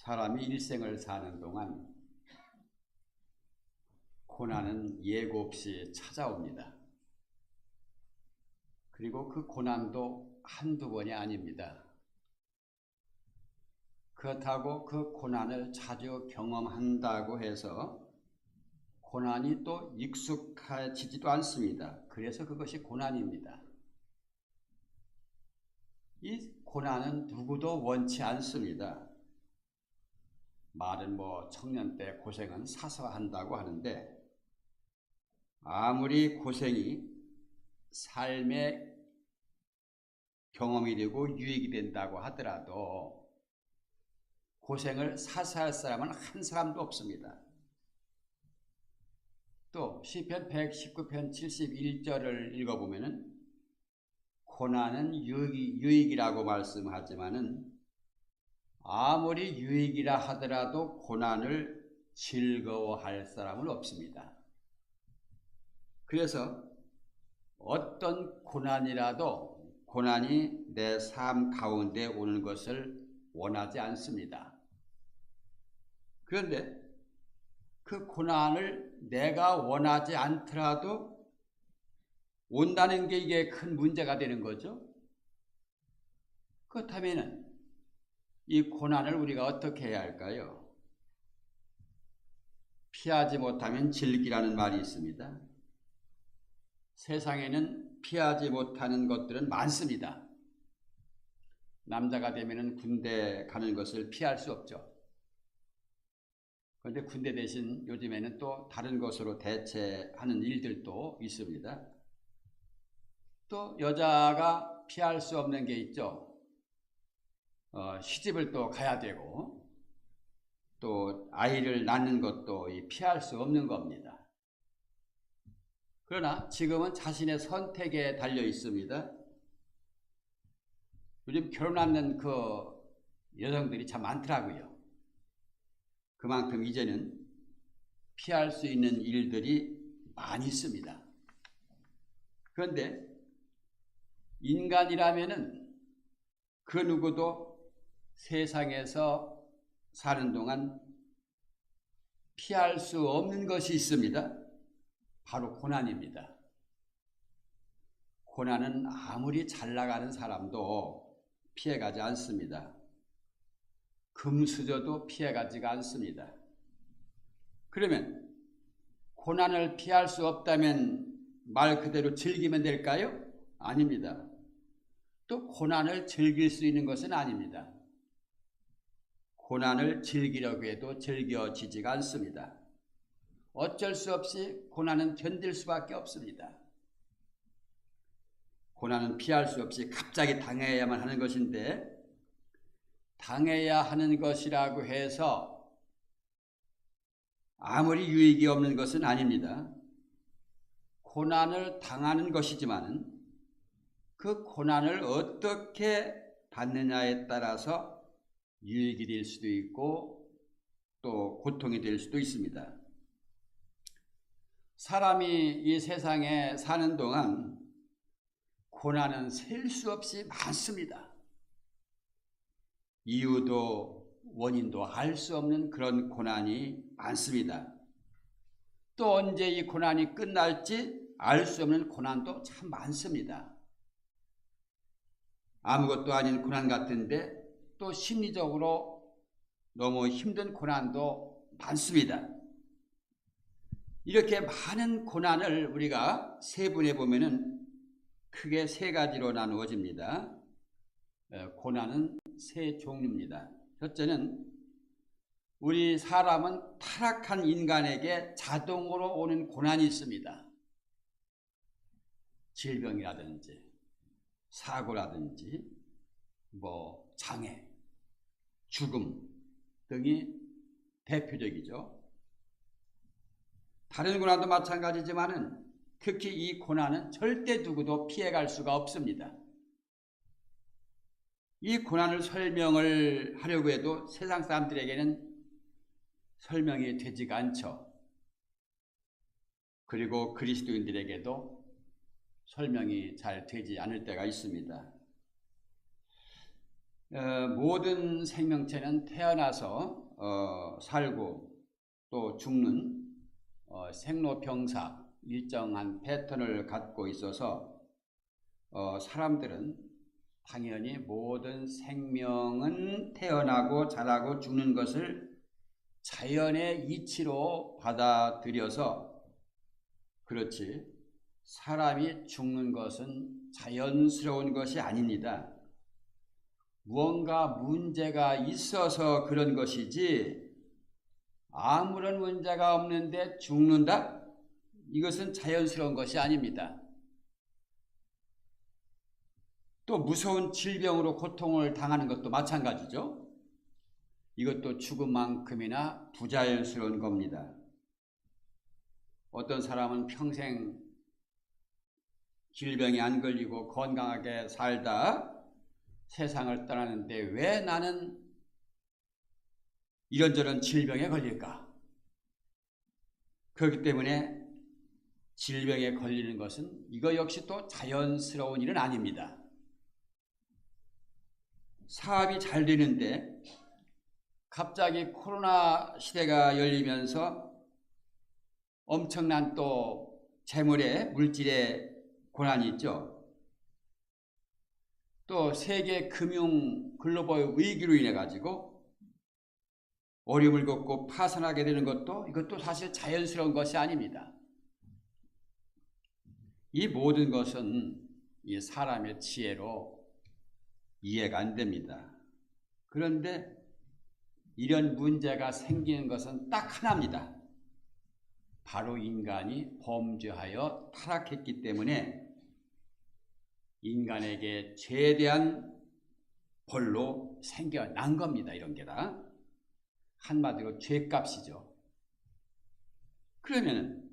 사람이 일생을 사는 동안 고난은 예고 없이 찾아옵니다. 그리고 그 고난도 한두 번이 아닙니다. 그렇다고 그 고난을 자주 경험한다고 해서 고난이 또 익숙해지지도 않습니다. 그래서 그것이 고난입니다. 이 고난은 누구도 원치 않습니다. 말은 청년 때 고생은 사서 한다고 하는데 아무리 고생이 삶의 경험이 되고 유익이 된다고 하더라도 고생을 사서 할 사람은 한 사람도 없습니다. 또 시편 119편 71절을 읽어보면은 고난은 유익이라고 말씀하지만은 아무리 유익이라 하더라도 고난을 즐거워할 사람은 없습니다. 그래서 어떤 고난이라도 고난이 내 삶 가운데 오는 것을 원하지 않습니다. 그런데 그 고난을 내가 원하지 않더라도 온다는 게 이게 큰 문제가 되는 거죠. 그렇다면 이 고난을 우리가 어떻게 해야 할까요? 피하지 못하면 즐기라는 말이 있습니다. 세상에는 피하지 못하는 것들은 많습니다. 남자가 되면 군대 가는 것을 피할 수 없죠. 그런데 군대 대신 요즘에는 또 다른 것으로 대체하는 일들도 있습니다. 또 여자가 피할 수 없는 게 있죠. 시집을 또 가야 되고 또 아이를 낳는 것도 피할 수 없는 겁니다. 그러나 지금은 자신의 선택에 달려 있습니다. 요즘 결혼 않는 그 여성들이 참 많더라고요. 그만큼 이제는 피할 수 있는 일들이 많이 있습니다. 그런데 인간이라면은 그 누구도 세상에서 사는 동안 피할 수 없는 것이 있습니다. 바로 고난입니다. 고난은 아무리 잘 나가는 사람도 피해가지 않습니다. 금수저도 피해가지가 않습니다. 그러면 고난을 피할 수 없다면 말 그대로 즐기면 될까요? 아닙니다. 또 고난을 즐길 수 있는 것은 아닙니다. 고난을 즐기려고 해도 즐겨지지가 않습니다. 어쩔 수 없이 고난은 견딜 수밖에 없습니다. 고난은 피할 수 없이 갑자기 당해야만 하는 것인데 당해야 하는 것이라고 해서 아무리 유익이 없는 것은 아닙니다. 고난을 당하는 것이지만 그 고난을 어떻게 받느냐에 따라서 유익이 될 수도 있고 또 고통이 될 수도 있습니다. 사람이 이 세상에 사는 동안 고난은 셀 수 없이 많습니다. 이유도 원인도 알 수 없는 그런 고난이 많습니다. 또 언제 이 고난이 끝날지 알 수 없는 고난도 참 많습니다. 아무것도 아닌 고난 같은데 또 심리적으로 너무 힘든 고난도 많습니다. 이렇게 많은 고난을 우리가 세분해 보면은 크게 세 가지로 나누어집니다. 고난은 세 종류입니다. 첫째는 우리 사람은 타락한 인간에게 자동으로 오는 고난이 있습니다. 질병이라든지 사고라든지 장애, 죽음 등이 대표적이죠. 다른 고난도 마찬가지지만은 특히 이 고난은 절대 누구도 피해갈 수가 없습니다. 이 고난을 설명을 하려고 해도 세상 사람들에게는 설명이 되지가 않죠. 그리고 그리스도인들에게도 설명이 잘 되지 않을 때가 있습니다. 모든 생명체는 태어나서 살고 또 죽는 생로병사 일정한 패턴을 갖고 있어서 사람들은 당연히 모든 생명은 태어나고 자라고 죽는 것을 자연의 이치로 받아들여서 그렇지 사람이 죽는 것은 자연스러운 것이 아닙니다. 무언가 문제가 있어서 그런 것이지 아무런 문제가 없는데 죽는다? 이것은 자연스러운 것이 아닙니다. 또 무서운 질병으로 고통을 당하는 것도 마찬가지죠. 이것도 죽음만큼이나 부자연스러운 겁니다. 어떤 사람은 평생 질병이 안 걸리고 건강하게 살다 세상을 떠나는데 왜 나는 이런저런 질병에 걸릴까? 그렇기 때문에 질병에 걸리는 것은 이거 역시 또 자연스러운 일은 아닙니다. 사업이 잘 되는데 갑자기 코로나 시대가 열리면서 엄청난 또 재물의 물질의 고난이 있죠. 또 세계 금융 글로벌 위기로 인해 가지고 어려움을 겪고 파산하게 되는 것도 이것도 사실 자연스러운 것이 아닙니다. 이 모든 것은 이 사람의 지혜로 이해가 안 됩니다. 그런데 이런 문제가 생기는 것은 딱 하나입니다. 바로 인간이 범죄하여 타락했기 때문에 인간에게 죄에 대한 벌로 생겨난 겁니다. 이런 게 다. 한마디로 죄값이죠. 그러면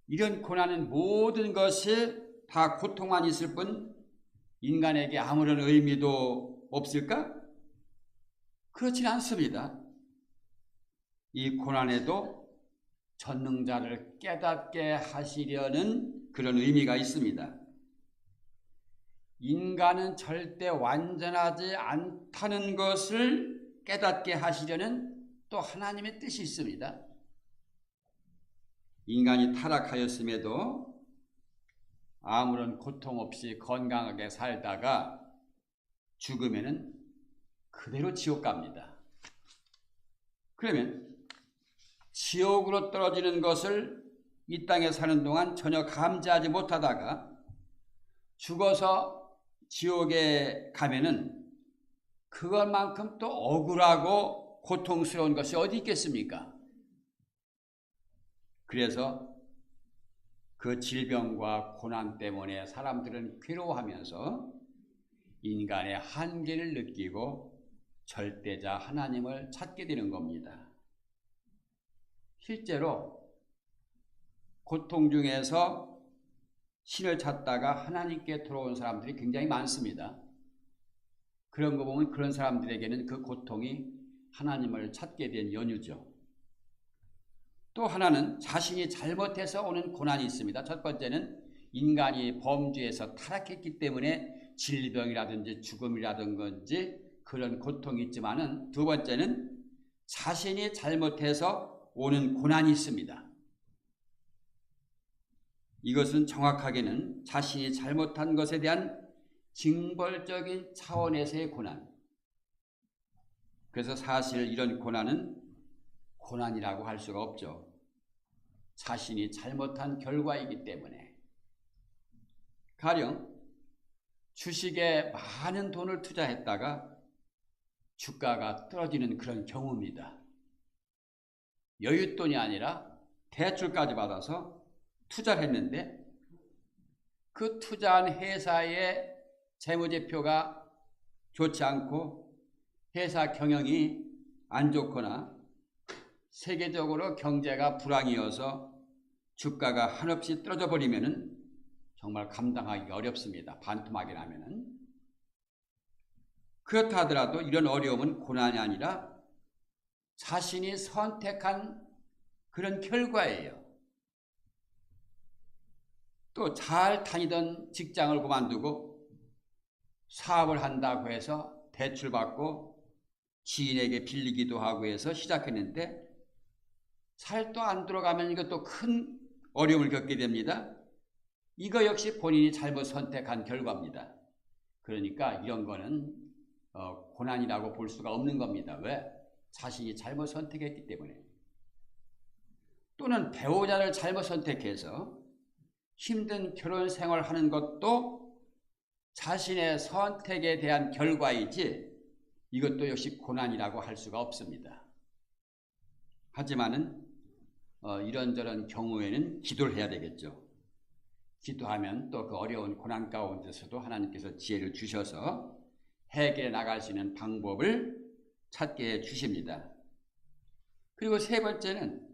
이런 고난은 모든 것이 다 고통만 있을 뿐 인간에게 아무런 의미도 없을까? 그렇지는 않습니다. 이 고난에도 전능자를 깨닫게 하시려는 그런 의미가 있습니다. 인간은 절대 완전하지 않다는 것을 깨닫게 하시려는 또 하나님의 뜻이 있습니다. 인간이 타락하였음에도 아무런 고통 없이 건강하게 살다가 죽으면은 그대로 지옥 갑니다. 그러면 지옥으로 떨어지는 것을 이 땅에 사는 동안 전혀 감지하지 못하다가 죽어서 지옥에 가면은 그것만큼 또 억울하고 고통스러운 것이 어디 있겠습니까? 그래서 그 질병과 고난 때문에 사람들은 괴로워하면서 인간의 한계를 느끼고 절대자 하나님을 찾게 되는 겁니다. 실제로 고통 중에서 신을 찾다가 하나님께 돌아온 사람들이 굉장히 많습니다. 그런 거 보면 그런 사람들에게는 그 고통이 하나님을 찾게 된 연유죠. 또 하나는 자신이 잘못해서 오는 고난이 있습니다. 첫 번째는 인간이 범죄에서 타락했기 때문에 질병이라든지 죽음이라든지 그런 고통이 있지만은 두 번째는 자신이 잘못해서 오는 고난이 있습니다. 이것은 정확하게는 자신이 잘못한 것에 대한 징벌적인 차원에서의 고난. 그래서 사실 이런 고난은 고난이라고 할 수가 없죠. 자신이 잘못한 결과이기 때문에. 가령 주식에 많은 돈을 투자했다가 주가가 떨어지는 그런 경우입니다. 여윳돈이 아니라 대출까지 받아서 투자를 했는데 그 투자한 회사의 재무제표가 좋지 않고 회사 경영이 안 좋거나 세계적으로 경제가 불황이어서 주가가 한없이 떨어져 버리면은 정말 감당하기 어렵습니다. 반토막이 나면은. 그렇다 하더라도 이런 어려움은 고난이 아니라 자신이 선택한 그런 결과예요. 또 잘 다니던 직장을 그만두고 사업을 한다고 해서 대출받고 지인에게 빌리기도 하고 해서 시작했는데 살도 안 들어가면 이것도 큰 어려움을 겪게 됩니다. 이거 역시 본인이 잘못 선택한 결과입니다. 그러니까 이런 거는 고난이라고 볼 수가 없는 겁니다. 왜? 자신이 잘못 선택했기 때문에. 또는 배우자를 잘못 선택해서 힘든 결혼 생활하는 것도 자신의 선택에 대한 결과이지 이것도 역시 고난이라고 할 수가 없습니다. 하지만은 이런저런 경우에는 기도를 해야 되겠죠. 기도하면 또 그 어려운 고난 가운데서도 하나님께서 지혜를 주셔서 해결해 나갈 수 있는 방법을 찾게 해 주십니다. 그리고 세 번째는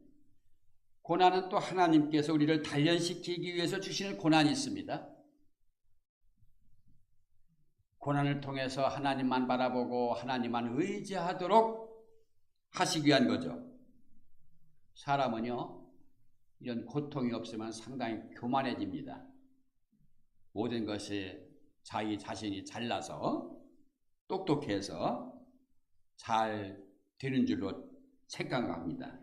고난은 또 하나님께서 우리를 단련시키기 위해서 주시는 고난이 있습니다. 고난을 통해서 하나님만 바라보고 하나님만 의지하도록 하시기 위한 거죠. 사람은요, 이런 고통이 없으면 상당히 교만해집니다. 모든 것이 자기 자신이 잘나서 똑똑해서 잘 되는 줄로 생각합니다.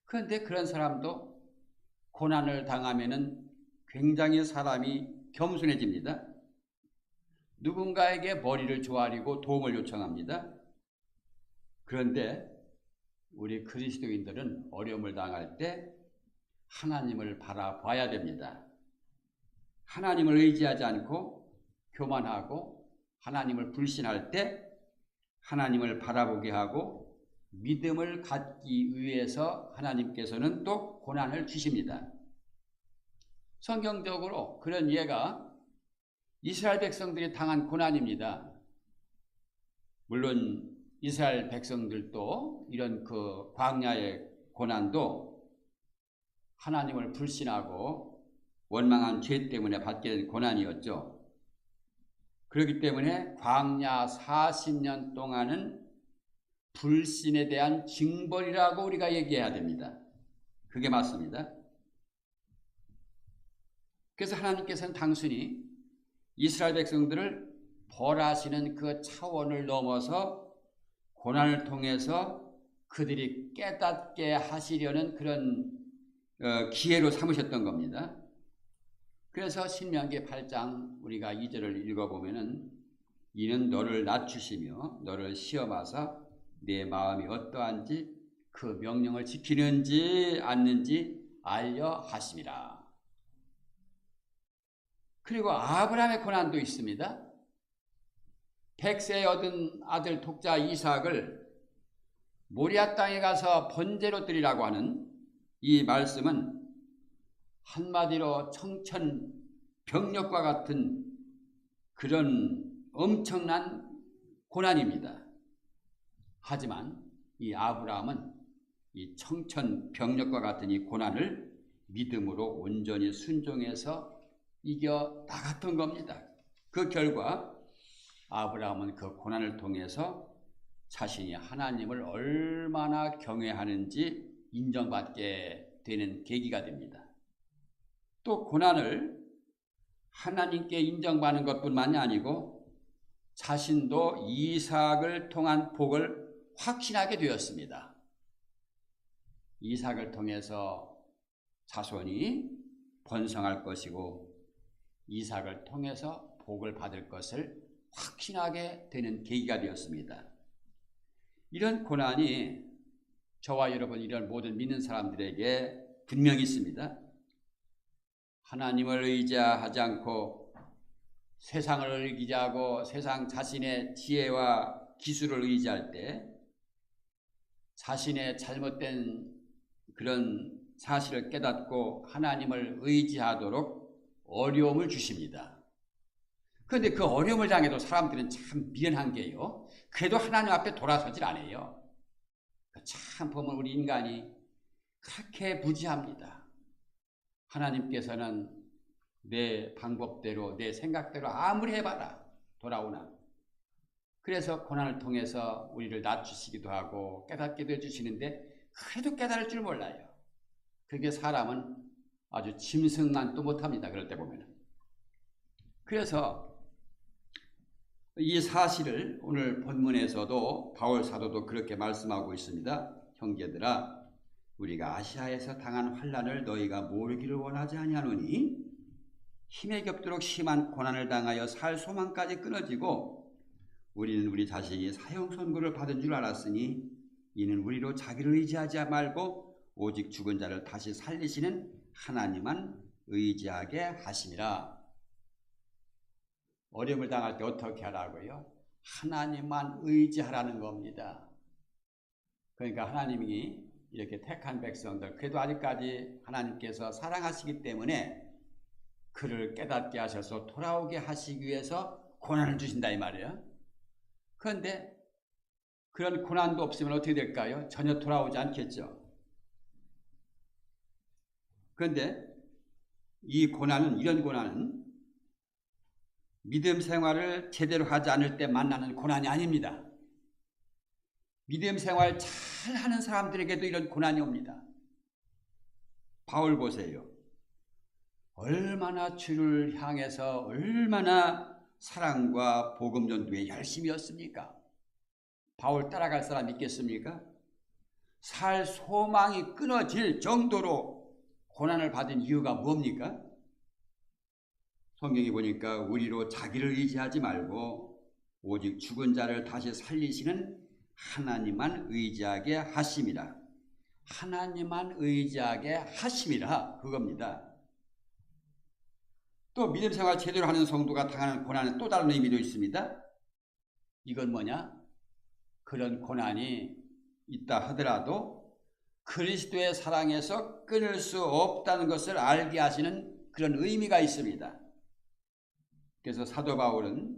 그런데 그런 사람도 고난을 당하면은 굉장히 사람이 겸손해집니다. 누군가에게 머리를 조아리고 도움을 요청합니다. 그런데 우리 그리스도인들은 어려움을 당할 때 하나님을 바라봐야 됩니다. 하나님을 의지하지 않고 교만하고 하나님을 불신할 때 하나님을 바라보게 하고 믿음을 갖기 위해서 하나님께서는 또 고난을 주십니다. 성경적으로 그런 예가 이스라엘 백성들이 당한 고난입니다. 물론 이스라엘 백성들도 이런 그 광야의 고난도 하나님을 불신하고 원망한 죄 때문에 받게 된 고난이었죠. 그렇기 때문에 광야 40년 동안은 불신에 대한 징벌이라고 우리가 얘기해야 됩니다. 그게 맞습니다. 그래서 하나님께서는 단순히 이스라엘 백성들을 벌하시는 그 차원을 넘어서 고난을 통해서 그들이 깨닫게 하시려는 그런 기회로 삼으셨던 겁니다. 그래서 신명기 8장 우리가 2절을 읽어보면은 이는 너를 낮추시며 너를 시험하사 내 마음이 어떠한지 그 명령을 지키는지 않는지 알려 하심이라. 그리고 아브라함의 고난도 있습니다. 100세에 얻은 아들 독자 이삭을 모리아 땅에 가서 번제로 드리라고 하는 이 말씀은 한마디로 청천벽력과 같은 그런 엄청난 고난입니다. 하지만 이 아브라함은 이 청천벽력과 같은 이 고난을 믿음으로 온전히 순종해서 이겨 나갔던 겁니다. 그 결과 아브라함은 그 고난을 통해서 자신이 하나님을 얼마나 경외하는지 인정받게 되는 계기가 됩니다. 또 고난을 하나님께 인정받는 것뿐만이 아니고 자신도 이삭을 통한 복을 확신하게 되었습니다. 이삭을 통해서 자손이 번성할 것이고 이삭을 통해서 복을 받을 것을 확신하게 되는 계기가 되었습니다. 이런 고난이 저와 여러분 이런 모든 믿는 사람들에게 분명히 있습니다. 하나님을 의지하지 않고 세상을 의지하고 세상 자신의 지혜와 기술을 의지할 때 자신의 잘못된 그런 사실을 깨닫고 하나님을 의지하도록 어려움을 주십니다. 그런데 그 어려움을 당해도 사람들은 참 미련한 게요. 그래도 하나님 앞에 돌아서질 않아요. 참 보면 우리 인간이 그렇게 무지합니다. 하나님께서는 내 방법대로 내 생각대로 아무리 해봐라 돌아오나. 그래서 고난을 통해서 우리를 낮추시기도 하고 깨닫게도 해주시는데 그래도 깨달을 줄 몰라요. 그게 사람은 아주 짐승만도 못합니다. 그럴 때 보면은. 그래서 이 사실을 오늘 본문에서도 바울 사도도 그렇게 말씀하고 있습니다. 형제들아, 우리가 아시아에서 당한 환난을 너희가 모르기를 원하지 아니하노니 힘에 겹도록 심한 고난을 당하여 살 소망까지 끊어지고 우리는 우리 자신이 사형 선고를 받은 줄 알았으니 이는 우리로 자기를 의지하지 말고 오직 죽은 자를 다시 살리시는 하나님만 의지하게 하심이라. 어려움을 당할 때 어떻게 하라고요? 하나님만 의지하라는 겁니다. 그러니까 하나님이 이렇게 택한 백성들, 그래도 아직까지 하나님께서 사랑하시기 때문에 그를 깨닫게 하셔서 돌아오게 하시기 위해서 고난을 주신다 이 말이에요. 그런데 그런 고난도 없으면 어떻게 될까요? 전혀 돌아오지 않겠죠. 그런데 이 고난은, 이런 고난은 믿음 생활을 제대로 하지 않을 때 만나는 고난이 아닙니다. 믿음 생활 잘 하는 사람들에게도 이런 고난이 옵니다. 바울 보세요. 얼마나 주를 향해서 얼마나 사랑과 복음 전도에 열심이었습니까? 바울 따라갈 사람 있겠습니까? 살 소망이 끊어질 정도로 고난을 받은 이유가 뭡니까? 성경에 보니까 우리로 자기를 의지하지 말고 오직 죽은 자를 다시 살리시는 하나님만 의지하게 하심이라. 하나님만 의지하게 하심이라 그겁니다. 또 믿음 생활 제대로 하는 성도가 당하는 고난은 또 다른 의미도 있습니다. 이건 뭐냐? 그런 고난이 있다 하더라도 그리스도의 사랑에서 끊을 수 없다는 것을 알게 하시는 그런 의미가 있습니다. 그래서 사도 바울은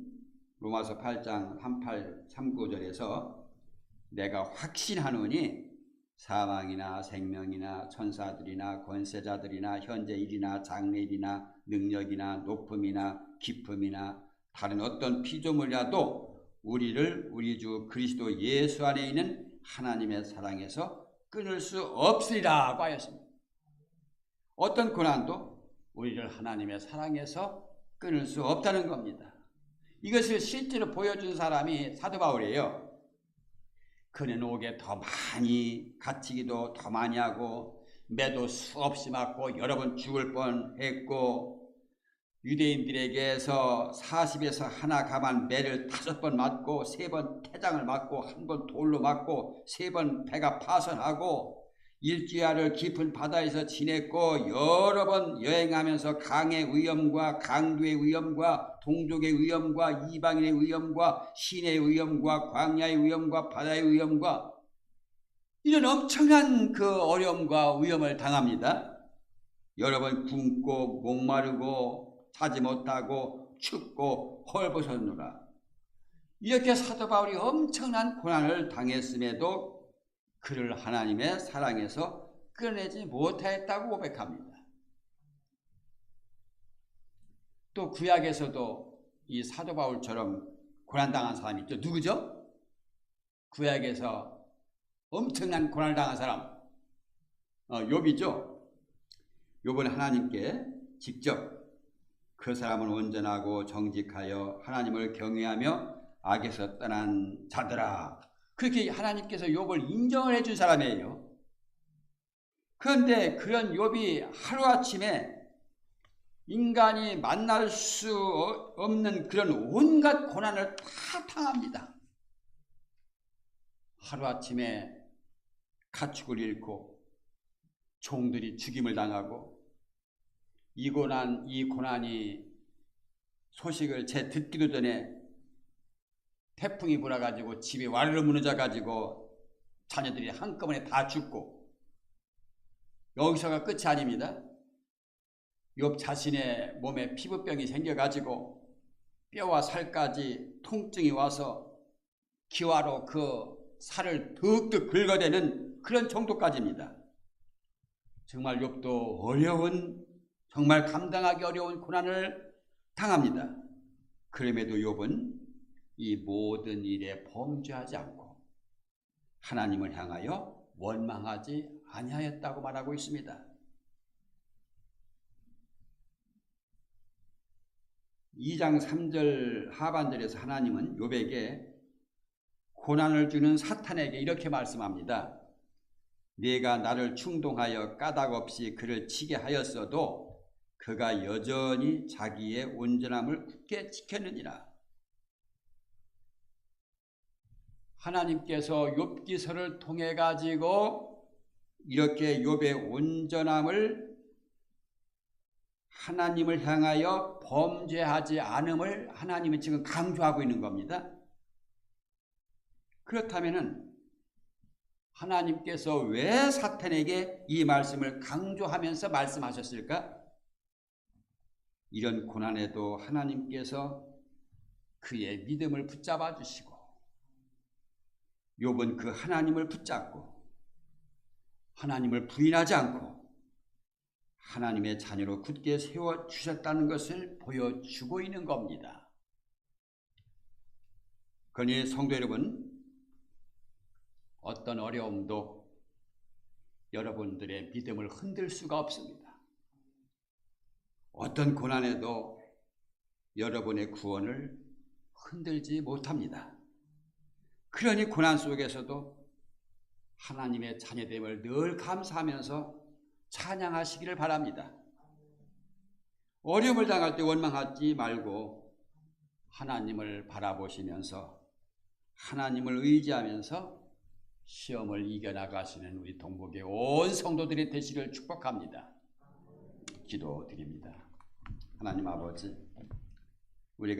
로마서 8장 38, 39절에서 내가 확신하노니 사망이나 생명이나 천사들이나 권세자들이나 현재 일이나 장래일이나 능력이나 높음이나 깊음이나 다른 어떤 피조물이라도 우리를 우리 주 그리스도 예수 안에 있는 하나님의 사랑에서 끊을 수 없으리라고 하였습니다. 어떤 고난도 우리를 하나님의 사랑에서 끊을 수 없다는 겁니다. 이것을 실제로 보여준 사람이 사도 바울이에요. 그는 옥에 더 많이 갇히기도 더 많이 하고 매도 수없이 맞고 여러 번 죽을 뻔했고 유대인들에게서 40에서 하나 감한 매를 5번 맞고 3번 태장을 맞고 1번 돌로 맞고 3번 배가 파손하고 일주야를 깊은 바다에서 지냈고 여러 번 여행하면서 강의 위험과 강도의 위험과 동족의 위험과 이방인의 위험과 신의 위험과 광야의 위험과 바다의 위험과 이런 엄청난 그 어려움과 위험을 당합니다. 여러 번 굶고 목마르고 자지 못하고 춥고 헐벗었노라. 이렇게 사도 바울이 엄청난 고난을 당했음에도 그를 하나님의 사랑에서 끊어내지 못하였다고 고백합니다. 또 구약에서도 이 사도 바울처럼 고난당한 사람이 있죠. 누구죠? 구약에서 엄청난 고난을 당한 사람 욥이죠. 욥은 하나님께 직접 그 사람은 온전하고 정직하여 하나님을 경외하며 악에서 떠난 자들아, 그렇게 하나님께서 욥을 인정을 해준 사람이에요. 그런데 그런 욥이 하루아침에 인간이 만날 수 없는 그런 온갖 고난을 다 당합니다. 하루아침에 가축을 잃고 종들이 죽임을 당하고 이 고난이 소식을 채 듣기도 전에 태풍이 불어가지고 집이 와르르 무너져가지고 자녀들이 한꺼번에 다 죽고 여기서가 끝이 아닙니다. 욥 자신의 몸에 피부병이 생겨가지고 뼈와 살까지 통증이 와서 기와로 그 살을 득득 긁어대는 그런 정도까지입니다. 정말 욥도 어려운, 정말 감당하기 어려운 고난을 당합니다. 그럼에도 욥은 이 모든 일에 범죄하지 않고 하나님을 향하여 원망하지 아니하였다고 말하고 있습니다. 2장 3절 하반절에서 하나님은 욥에게 고난을 주는 사탄에게 이렇게 말씀합니다. 네가 나를 충동하여 까닭없이 그를 치게 하였어도 그가 여전히 자기의 온전함을 굳게 지켰느니라. 하나님께서 욥기서를 통해 가지고 이렇게 욥의 온전함을 하나님을 향하여 범죄하지 않음을 하나님은 지금 강조하고 있는 겁니다. 그렇다면 하나님께서 왜 사탄에게 이 말씀을 강조하면서 말씀하셨을까? 이런 고난에도 하나님께서 그의 믿음을 붙잡아 주시고 욥은 그 하나님을 붙잡고 하나님을 부인하지 않고 하나님의 자녀로 굳게 세워주셨다는 것을 보여주고 있는 겁니다. 그러니 성도 여러분, 어떤 어려움도 여러분들의 믿음을 흔들 수가 없습니다. 어떤 고난에도 여러분의 구원을 흔들지 못합니다. 그러니 고난 속에서도 하나님의 자녀됨을 늘 감사하면서 찬양하시기를 바랍니다. 어려움을 당할 때 원망하지 말고 하나님을 바라보시면서 하나님을 의지하면서 시험을 이겨나가시는 우리 동북의 온 성도들이 되시기를 축복합니다. 기도드립니다. 하나님 아버지, 우리가